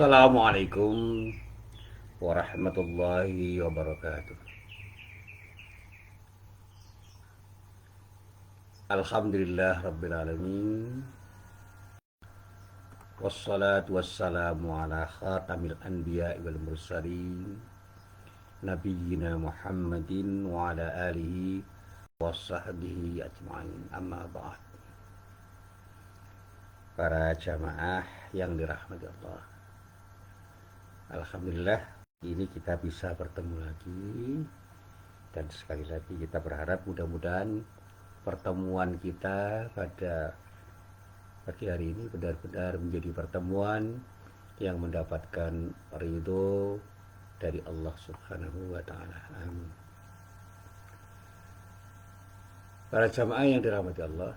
Assalamualaikum warahmatullahi wabarakatuh. Alhamdulillah Rabbil Alamin. Wassalatu wassalamu ala khatamil anbiya wal mursalin Nabiyyina Muhammadin wa ala alihi wa sahbihi ajma'in. Amma ba'd. Para jamaah yang dirahmati Allah, alhamdulillah ini kita bisa bertemu lagi. Dan sekali lagi kita berharap mudah-mudahan pertemuan kita pada pagi hari ini benar-benar menjadi pertemuan yang mendapatkan ridho dari Allah Subhanahu wa Ta'ala. Amin. Para jamaah yang dirahmati Allah,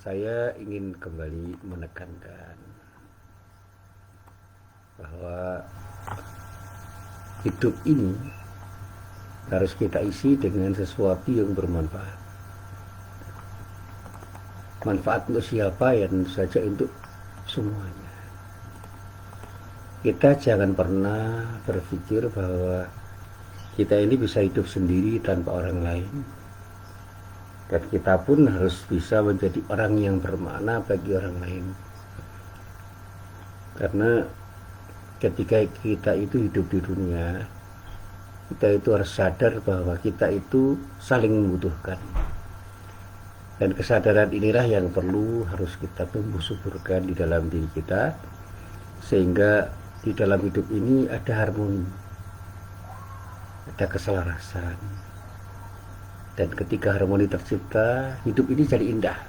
saya ingin kembali menekankan bahwa hidup ini harus kita isi dengan sesuatu yang bermanfaat. Manfaat untuk siapa? Ya tentu saja untuk semuanya. Kita jangan pernah berpikir bahwa kita ini bisa hidup sendiri tanpa orang lain. Dan kita pun harus bisa menjadi orang yang bermakna bagi orang lain. Karena ketika kita itu hidup di dunia, kita itu harus sadar bahwa kita itu saling membutuhkan. Dan kesadaran inilah yang perlu harus kita tumbuh suburkan di dalam diri kita, sehingga di dalam hidup ini ada harmoni, ada keselarasan. Dan ketika harmoni tercipta, hidup ini jadi indah.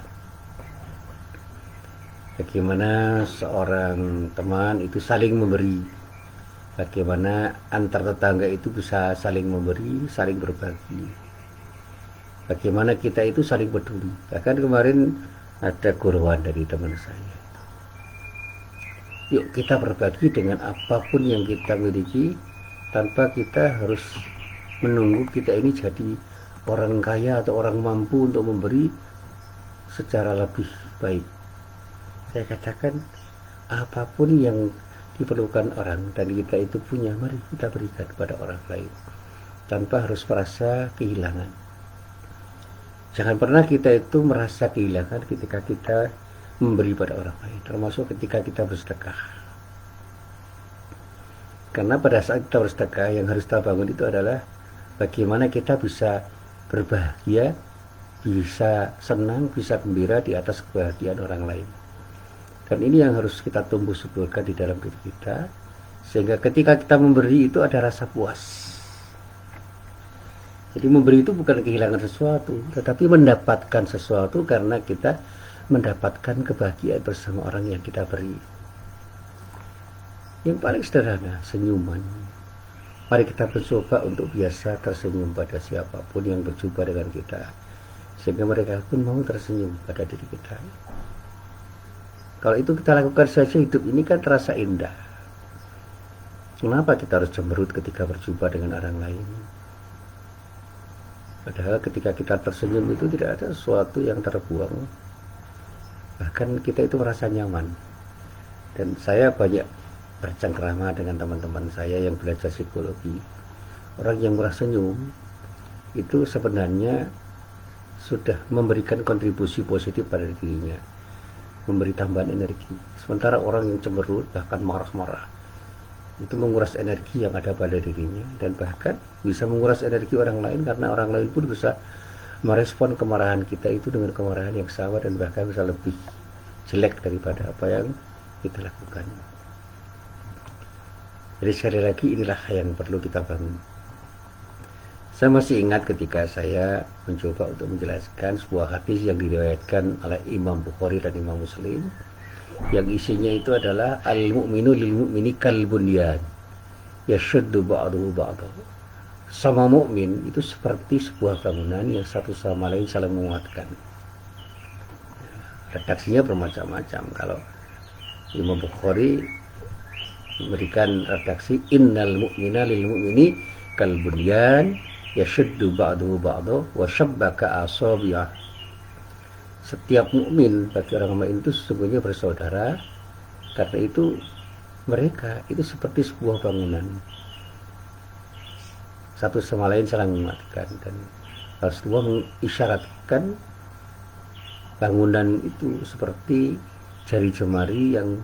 Bagaimana seorang teman itu saling memberi, bagaimana antar tetangga itu bisa saling memberi, saling berbagi, bagaimana kita itu saling peduli. Bahkan kemarin ada gurauan dari teman saya, yuk kita berbagi dengan apapun yang kita miliki, tanpa kita harus menunggu kita ini jadi orang kaya atau orang mampu untuk memberi secara lebih baik. Saya katakan apapun yang diperlukan orang dan kita itu punya, mari kita berikan kepada orang lain tanpa harus merasa kehilangan. Jangan pernah kita itu merasa kehilangan ketika kita memberi pada orang lain, termasuk ketika kita bersedekah. Karena pada saat kita bersedekah, yang harus kita bangun itu adalah bagaimana kita bisa berbahagia, bisa senang, bisa gembira di atas kebahagiaan orang lain. Dan ini yang harus kita tumbuh suburkan di dalam diri kita, sehingga ketika kita memberi itu ada rasa puas. Jadi memberi itu bukan kehilangan sesuatu, tetapi mendapatkan sesuatu karena kita mendapatkan kebahagiaan bersama orang yang kita beri. Yang paling sederhana, senyuman. Mari kita mencoba untuk biasa tersenyum pada siapapun yang berjumpa dengan kita, sehingga mereka pun mau tersenyum pada diri kita. Kalau itu kita lakukan saja, hidup ini kan terasa indah. Kenapa kita harus cemberut ketika berjumpa dengan orang lain? Padahal ketika kita tersenyum itu tidak ada sesuatu yang terbuang. Bahkan kita itu merasa nyaman. Dan saya banyak bercengkrama dengan teman-teman saya yang belajar psikologi. Orang yang merasa senyum itu sebenarnya sudah memberikan kontribusi positif pada dirinya, memberi tambahan energi. Sementara orang yang cemberut bahkan marah-marah itu menguras energi yang ada pada dirinya, dan bahkan bisa menguras energi orang lain, karena orang lain pun bisa merespon kemarahan kita itu dengan kemarahan yang sama, dan bahkan bisa lebih jelek daripada apa yang kita lakukan. Jadi sekali lagi inilah yang perlu kita bangun. Saya masih ingat ketika saya mencoba untuk menjelaskan sebuah hadis yang diriwayatkan oleh Imam Bukhari dan Imam Muslim, yang isinya itu adalah al-mu'minu lil-mu'mini kal-bunyan yashuddu ba'duhu ba'dahu. Sama mukmin itu seperti sebuah bangunan yang satu sama lain saling menguatkan. Redaksinya bermacam-macam. Kalau Imam Bukhari memberikan redaksi innal mu'mina lil mu'mini kal bunyan yashuddu ba'duhu ba'dahu wa shabbaka asabi'ah. setiap mukmin bagi orang mukmin itu sesungguhnya bersaudara. Karena itu mereka itu seperti sebuah bangunan, satu sama lain saling menguatkan. Dan Rasulullah mengisyaratkan bangunan itu seperti jari jemari yang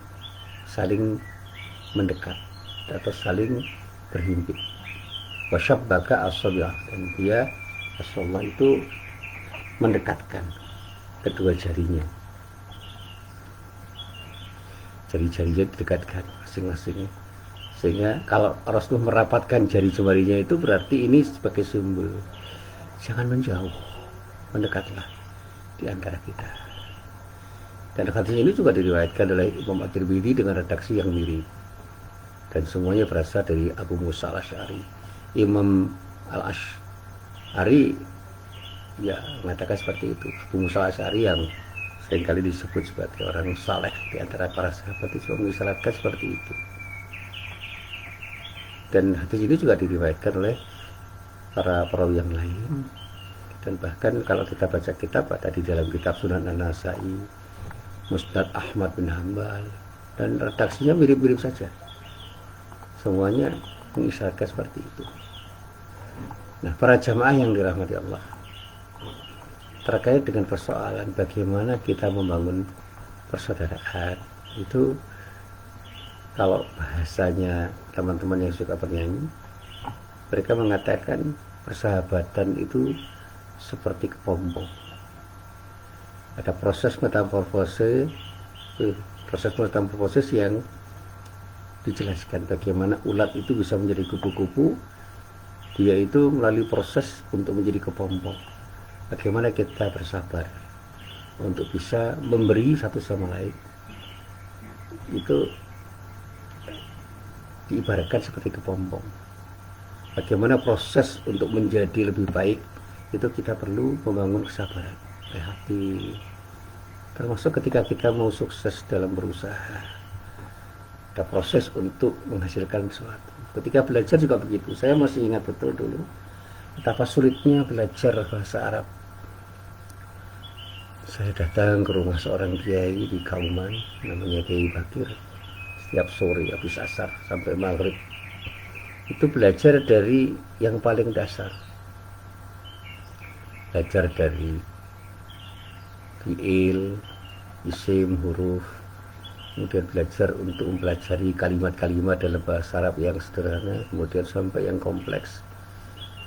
saling mendekat atau saling berhimpit. Wasyabbaka asabi'ah, dan dia Rasulullah itu mendekatkan kedua jarinya, jari-jarinya didekatkan masing-masing, sehingga kalau Rasulullah merapatkan jari jemarinya itu berarti ini sebagai simbol jangan menjauh, mendekatlah di antara kita. Dan hadis ini juga diriwayatkan oleh Imam At-Tirmidzi dengan redaksi yang mirip, dan semuanya berasal dari Abu Musa al-Asy'ari. Imam al-Asy'ari ya mengatakan seperti itu. Abu Musa al-Asy'ari yang seringkali disebut sebagai orang saleh di antara para sahabat itu mengisyaratkan seperti itu. Dan hadis ini juga diriwayatkan oleh para perawi yang lain. Dan bahkan kalau kita baca kitab, ada di dalam kitab Sunan An-Nasa'i, Musnad Ahmad bin Hanbal, dan redaksinya mirip-mirip saja. Semuanya mengisyaratkan seperti itu. Nah, para jamaah yang dirahmati Allah, terkait dengan persoalan bagaimana kita membangun persaudaraan, itu kalau bahasanya teman-teman yang suka bernyanyi, mereka mengatakan persahabatan itu seperti kepompong. Ada proses metamorfosis yang dijelaskan bagaimana ulat itu bisa menjadi kupu-kupu. Dia itu melalui proses untuk menjadi kepompong. Bagaimana kita bersabar untuk bisa memberi satu sama lain, itu diibaratkan seperti kepompong. Bagaimana proses untuk menjadi lebih baik, itu kita perlu membangun kesabaran, hati. Termasuk ketika kita mau sukses dalam berusaha, ada proses untuk menghasilkan sesuatu. Ketika belajar juga begitu. Saya masih ingat betul dulu betapa sulitnya belajar bahasa Arab. Saya datang ke rumah seorang kiai di Kauman, namanya Kiai Bakir. Setiap sore habis asar sampai maghrib itu belajar dari yang paling dasar, belajar dari fiil, isim, huruf, kemudian belajar untuk mempelajari kalimat-kalimat dalam bahasa Arab yang sederhana, kemudian sampai yang kompleks,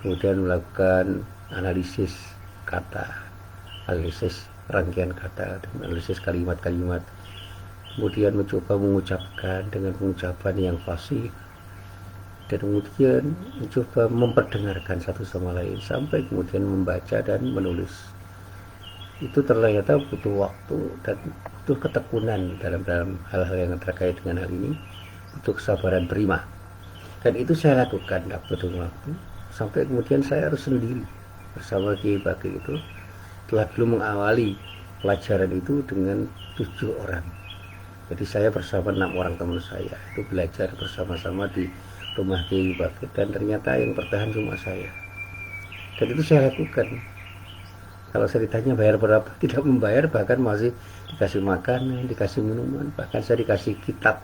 kemudian melakukan analisis kata, analisis rangkaian kata, dan analisis kalimat-kalimat, kemudian mencoba mengucapkan dengan pengucapan yang fasih, dan kemudian mencoba memperdengarkan satu sama lain sampai kemudian membaca dan menulis. Itu ternyata butuh waktu dan butuh ketekunan dalam hal-hal yang terkait dengan hal ini, butuh kesabaran prima. Dan itu saya lakukan waktu demi waktu, sampai kemudian saya harus sendiri bersama Kiai Bakir itu. Telah dulu mengawali pelajaran itu dengan 7 orang. Jadi saya bersama 6 orang teman saya itu belajar bersama-sama di rumah Kiai Bakir, dan ternyata yang bertahan cuma saya. Dan itu saya lakukan. Kalau saya ditanya bayar berapa, tidak membayar, bahkan masih dikasih makanan, dikasih minuman, bahkan saya dikasih kitab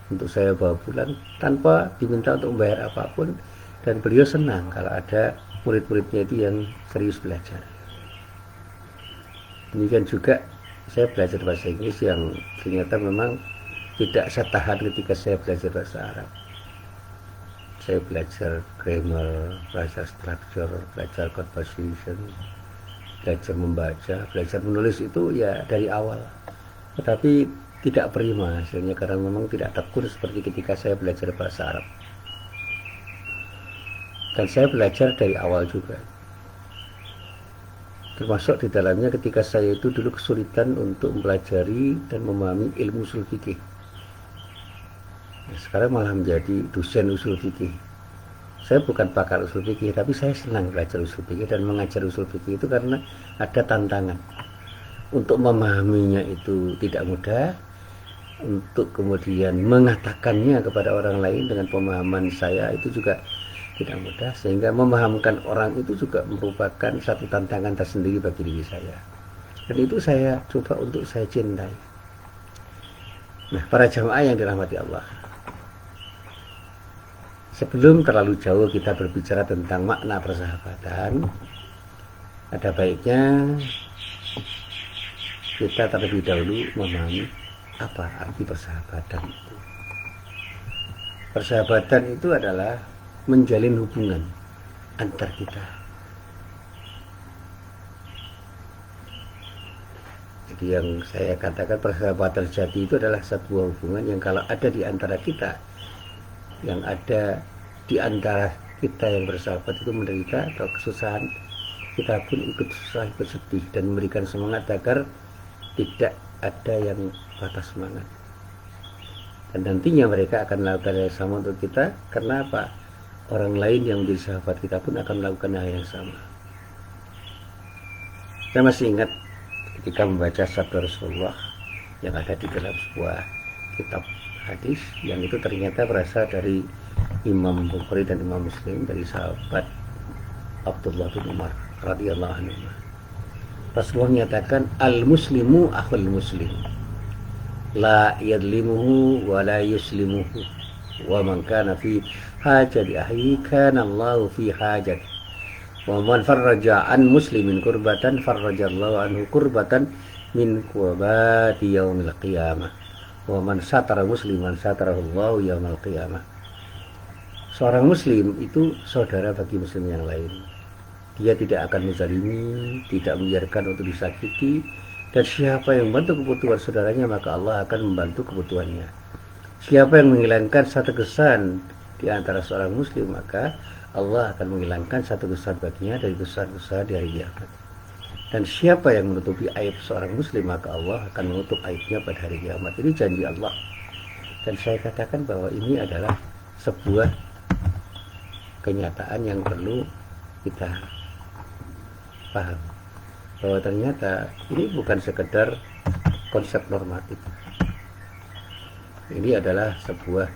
untuk saya bawa pulang tanpa diminta untuk membayar apapun. Dan beliau senang kalau ada murid-muridnya itu yang serius belajar. Demikian juga saya belajar bahasa Inggris yang ternyata memang tidak saya tahan ketika saya belajar bahasa Arab. Saya belajar grammar, belajar structure, belajar conversation, belajar membaca, belajar menulis itu ya dari awal. Tetapi tidak prima hasilnya karena memang tidak tekun seperti ketika saya belajar bahasa Arab. Dan saya belajar dari awal juga. Termasuk di dalamnya ketika saya itu dulu kesulitan untuk mempelajari dan memahami ilmu usul fikih. Sekarang malah menjadi dosen usul fikih. Saya bukan pakar usul fikih, tapi saya senang belajar usul fikih dan mengajar usul fikih itu karena ada tantangan. Untuk memahaminya itu tidak mudah, untuk kemudian mengatakannya kepada orang lain dengan pemahaman saya itu juga tidak mudah, sehingga memahamkan orang itu juga merupakan satu tantangan tersendiri bagi diri saya. Dan itu saya coba untuk saya cintai. Nah, para jamaah yang dirahmati Allah, sebelum terlalu jauh kita berbicara tentang makna persahabatan, ada baiknya kita terlebih dahulu memahami apa arti persahabatan itu. Persahabatan itu adalah menjalin hubungan antar kita. Jadi yang saya katakan persahabatan sejati itu adalah sebuah hubungan yang kalau ada di antara kita, yang ada di antara kita yang bersahabat itu menderita atau kesusahan, kita pun ikut susah, ikut sedih, dan memberikan semangat agar tidak ada yang patah semangat. Dan nantinya mereka akan melakukan hal yang sama untuk kita. Karena apa? Orang lain yang menjadi sahabat kita pun akan melakukan hal yang sama. Saya masih ingat ketika membaca sabda Rasulullah yang ada di dalam sebuah kitab hadis, yang itu ternyata berasal dari Imam Bukhari dan Imam Muslim, dari sahabat Abdullah bin Umar radhiyallahu anhu. Rasulullah menyatakan, al-muslimu akhul muslim, la yadlimuhu wa la yuslimuhu, wa man kana fi hajati ahli kana Allahu fi hajati, wa man farraja an muslimin kurbatan farrajallahu anhu kurbatan min kurbati yaumil qiyamah, wa man satara musliman satarahu Allahu yaumil qiyamah. Seorang muslim itu saudara bagi muslim yang lain. Dia tidak akan menzalimi, tidak membiarkan untuk disakiti, dan siapa yang membantu kebutuhan saudaranya maka Allah akan membantu kebutuhannya. Siapa yang menghilangkan satu kesan di antara seorang muslim maka Allah akan menghilangkan satu kesan baginya dari kesan-kesan di hari kiamat. Dan siapa yang menutupi aib seorang muslim maka Allah akan menutup aibnya pada hari kiamat. Ini janji Allah. Dan saya katakan bahwa ini adalah sebuah kenyataan yang perlu kita paham, bahwa ternyata ini bukan sekedar konsep normatif. Ini adalah sebuah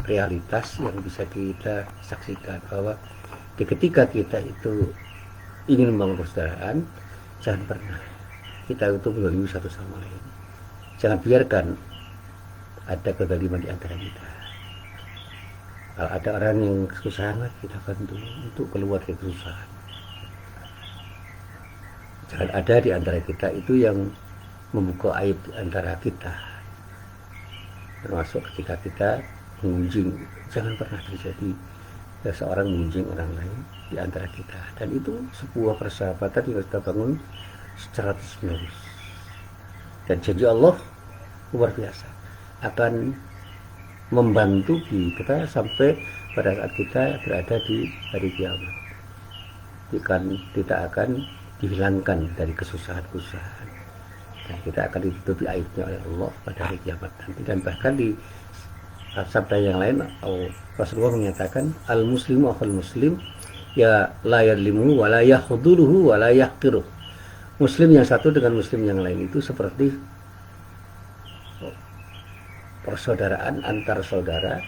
realitas yang bisa kita saksikan, bahwa ketika kita itu ingin membangun persaudaraan, jangan pernah kita itu mendolimi satu sama lain. Jangan biarkan ada kezaliman di antara kita. Kalau ada orang yang kesusahan, kita bantu untuk keluar dari kesusahan. Jangan ada di antara kita itu yang membuka aib di antara kita. Termasuk ketika kita mengunjing, jangan pernah terjadi seorang mengunjing orang lain di antara kita. Dan itu sebuah persahabatan yang kita bangun secara terus-menerus. Dan janji Allah luar biasa, akan membantu kita sampai pada saat kita berada di hari kiamat. Kita akan dihilangkan dari kesusahan-kesusahan, dan kita akan ditutupi aibnya oleh Allah pada hari kiamat nanti. Dan bahkan di sabda yang lain Rasulullah menyatakan, al muslimu akhul muslim, ya la yadlimu wa la yakhduruhu wa la yahqiruh. Muslim yang satu dengan muslim yang lain itu seperti persaudaraan antar saudara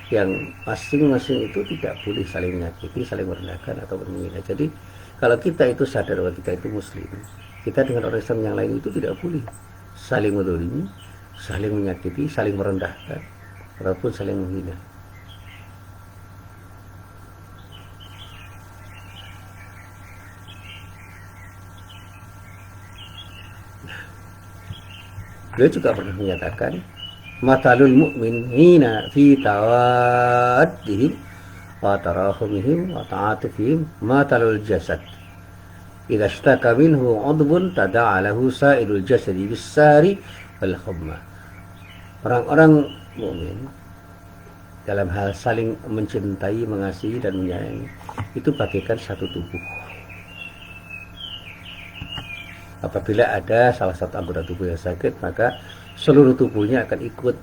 yang masing-masing itu tidak boleh saling menyakiti, saling merendahkan atau menghina. Jadi kalau kita itu sadar bahwa kita itu muslim, kita dengan orang Islam yang lain itu tidak boleh saling menzalimi, saling menyakiti, saling merendahkan, ataupun saling menghina. Beliau juga pernah menyatakan, matalul mu'minina fi tawaddihim wa tarahumihim wa ta'atufihim matalul jasad, idza ishtaka minhu 'udhun tada'a lahu sa'irul jasadi bis-sahri wal humma. Orang-orang mukmin dalam hal saling mencintai, mengasihi dan menyayangi itu bagaikan satu tubuh. Apabila ada salah satu anggota tubuh yang sakit, maka seluruh tubuhnya akan ikut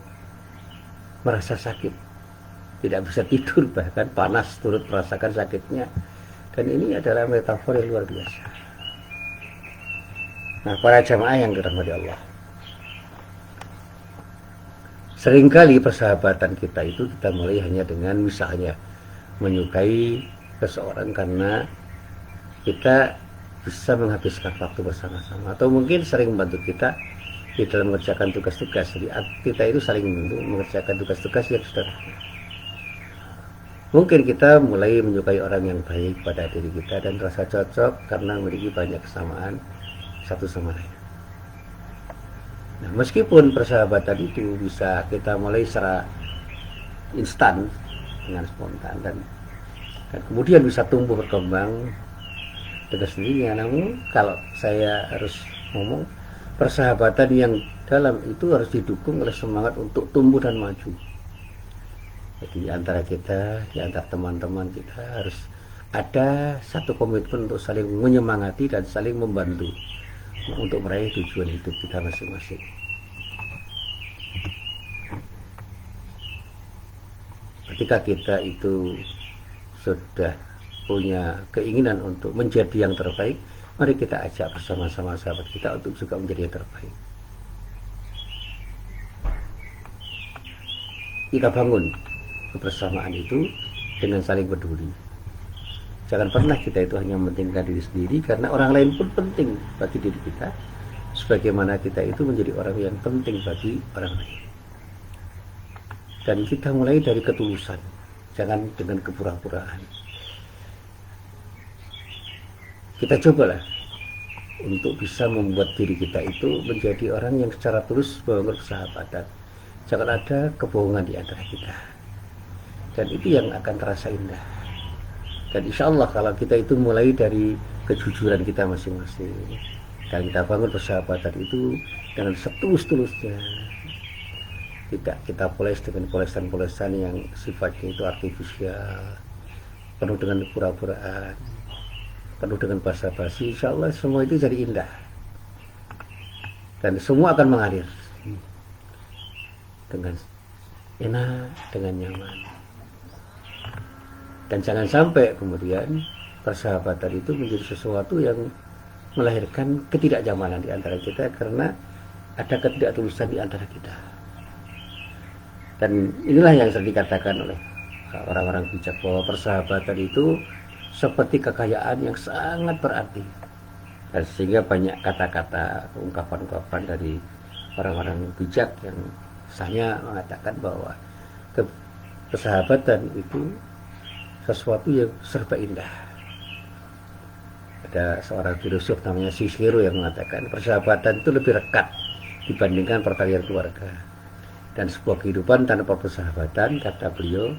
merasa sakit, tidak bisa tidur, bahkan panas turut merasakan sakitnya. Dan ini adalah metafor yang luar biasa. Nah, para jamaah yang dirahmati Allah, seringkali persahabatan kita itu kita mulai hanya dengan misalnya menyukai seseorang karena kita bisa menghabiskan waktu bersama-sama, atau mungkin sering membantu kita di dalam mengerjakan tugas-tugas. Jadi kita itu saling membantu mengerjakan tugas-tugas yang sederhana. Mungkin kita mulai menyukai orang yang baik pada diri kita dan rasa cocok karena memiliki banyak kesamaan satu sama lain. Nah, meskipun persahabatan itu bisa kita mulai secara instan dengan spontan dan kemudian bisa tumbuh berkembang dengan sendirinya, namun kalau saya harus ngomong, persahabatan yang dalam itu harus didukung oleh semangat untuk tumbuh dan maju. Jadi antara kita, di antara teman-teman kita harus ada satu komitmen untuk saling menyemangati dan saling membantu untuk meraih tujuan hidup kita masing-masing. Ketika kita itu sudah punya keinginan untuk menjadi yang terbaik, mari kita ajak bersama-sama sahabat kita untuk juga menjadi yang terbaik. Kita bangun kebersamaan itu dengan saling peduli. Jangan pernah kita itu hanya mementingkan diri sendiri, karena orang lain pun penting bagi diri kita, sebagaimana kita itu menjadi orang yang penting bagi orang lain. Dan kita mulai dari ketulusan, jangan dengan kepura-puraan. Kita cobalah untuk bisa membuat diri kita itu menjadi orang yang secara tulus membangun persahabatan. Jangan ada kebohongan di antara kita. Dan itu yang akan terasa indah. Dan insya Allah kalau kita itu mulai dari kejujuran kita masing-masing, dan kita bangun persahabatan itu dengan setulus-tulusnya, tidak kita poles dengan polesan-polesan yang sifatnya itu artifisial, penuh dengan pura-puraan, penuh dengan basa-basi, insya Allah semua itu jadi indah. Dan semua akan mengalir dengan enak, dengan nyaman. Dan jangan sampai kemudian persahabatan itu menjadi sesuatu yang melahirkan ketidaknyamanan di antara kita karena ada ketidaktulusan di antara kita. Dan inilah yang sering dikatakan oleh orang-orang bijak, bahwa persahabatan itu seperti kekayaan yang sangat berarti. Dan sehingga banyak kata-kata, ungkapan-ungkapan dari orang-orang bijak yang misalnya mengatakan bahwa persahabatan itu sesuatu yang serba indah. Ada seorang filosof namanya Cicero yang mengatakan persahabatan itu lebih rekat dibandingkan pertalian keluarga. Dan sebuah kehidupan tanpa persahabatan, kata beliau,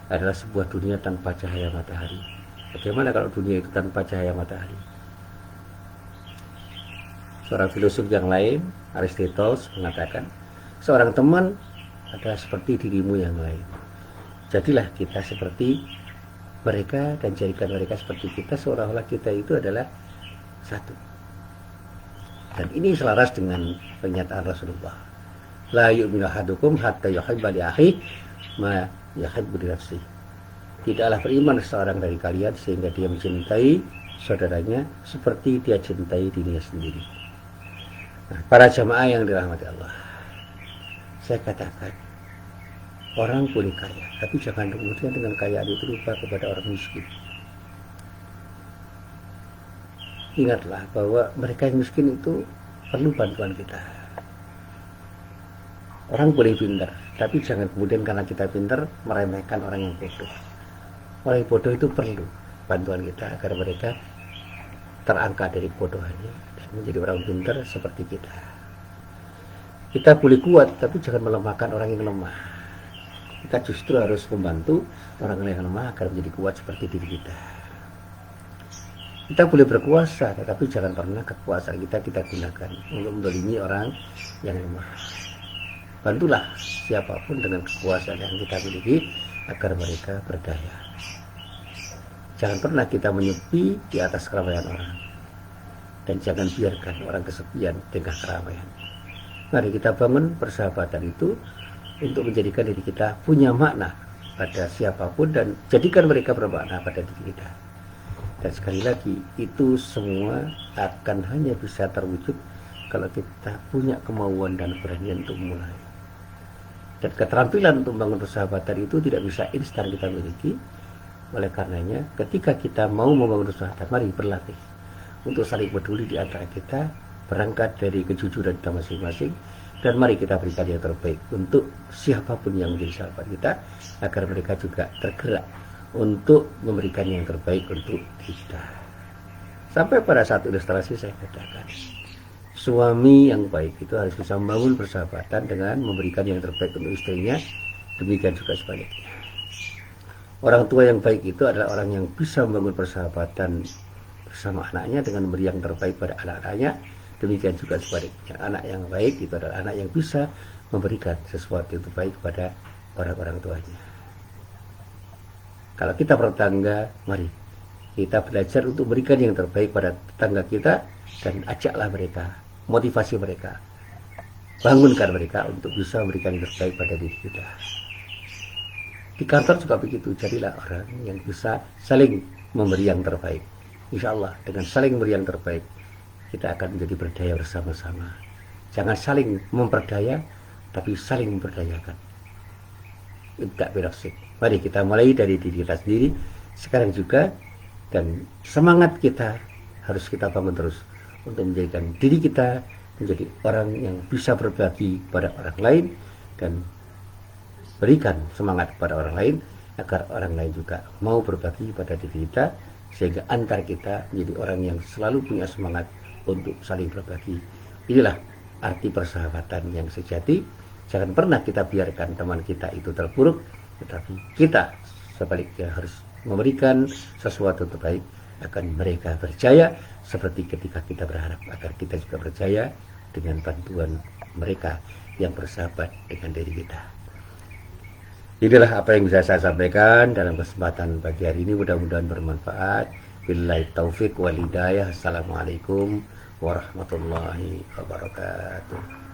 adalah sebuah dunia tanpa cahaya matahari. Bagaimana kalau dunia itu tanpa cahaya matahari? Seorang filosof yang lain, Aristoteles, mengatakan seorang teman adalah seperti dirimu yang lain. Jadilah kita seperti mereka dan jadikan mereka seperti kita, seolah-olah kita itu adalah satu. Dan ini selaras dengan pernyataan Rasulullah, la yu'minu ahadukum hatta yuhibba li akhihi ma yuhibbu li nafsihi. Tidaklah beriman seorang dari kalian sehingga dia mencintai saudaranya seperti dia cintai dirinya sendiri. Nah, para jamaah yang dirahmati Allah, saya katakan, orang boleh kaya, tapi jangan kemudian dengan kayaan itu lupa kepada orang miskin. Ingatlah bahwa mereka yang miskin itu perlu bantuan kita. Orang boleh pintar, tapi jangan kemudian karena kita pintar meremehkan orang yang bodoh. Orang yang bodoh itu perlu bantuan kita agar mereka terangkat dari bodohannya dan menjadi orang pintar seperti kita. Kita boleh kuat, tapi jangan melemahkan orang yang lemah. Kita justru harus membantu orang yang lemah agar menjadi kuat seperti diri kita. Kita boleh berkuasa, tetapi jangan pernah kekuasaan kita gunakan untuk mendolimi orang yang lemah. Bantulah siapapun dengan kekuasaan yang kita miliki agar mereka berdaya. Jangan pernah kita menyepi di atas keramaian orang, dan jangan biarkan orang kesepian dengan keramaian. Mari kita bangun persahabatan itu untuk menjadikan diri kita punya makna pada siapapun dan jadikan mereka bermakna pada diri kita. Dan sekali lagi, itu semua akan hanya bisa terwujud kalau kita punya kemauan dan keberanian untuk mulai. Dan keterampilan untuk membangun persahabatan itu tidak bisa instan kita miliki. Oleh karenanya, ketika kita mau membangun persahabatan, mari berlatih untuk saling peduli di antara kita, berangkat dari kejujuran kita masing-masing, dan mari kita berikan yang terbaik untuk siapapun yang menjadi sahabat kita, agar mereka juga tergerak untuk memberikan yang terbaik untuk kita. Sampai pada saat ilustrasi saya katakan, suami yang baik itu harus bisa membangun persahabatan dengan memberikan yang terbaik untuk istrinya, demikian juga sebaliknya. Orang tua yang baik itu adalah orang yang bisa membangun persahabatan bersama anaknya dengan memberi yang terbaik pada anak-anaknya, demikian juga sebaliknya. Anak yang baik itu adalah anak yang bisa memberikan sesuatu yang terbaik kepada orang-orang tuanya. Kalau kita bertetangga, mari kita belajar untuk berikan yang terbaik pada tetangga kita, dan ajaklah mereka, motivasi mereka, bangunkan mereka untuk bisa memberikan yang terbaik pada diri kita. Di kantor juga begitu, jadilah orang yang bisa saling memberi yang terbaik. Insya Allah dengan saling memberi yang terbaik, kita akan menjadi berdaya bersama-sama. Jangan saling memperdaya, tapi saling memperdayakan. Tidak berasik. Mari kita mulai dari diri kita sendiri sekarang juga, dan semangat kita harus kita bangun terus untuk menjadikan diri kita menjadi orang yang bisa berbagi pada orang lain, dan berikan semangat pada orang lain agar orang lain juga mau berbagi pada diri kita, sehingga antar kita menjadi orang yang selalu punya semangat untuk saling berbagi. Inilah arti persahabatan yang sejati. Jangan pernah kita biarkan teman kita itu terpuruk, tetapi kita sebaliknya harus memberikan sesuatu terbaik agar mereka berjaya, seperti ketika kita berharap agar kita juga berjaya dengan bantuan mereka yang bersahabat dengan diri kita. Inilah apa yang bisa saya sampaikan dalam kesempatan pagi hari ini, mudah-mudahan bermanfaat. Billahi taufik wal hidayah. Assalamualaikum warahmatullahi wabarakatuh.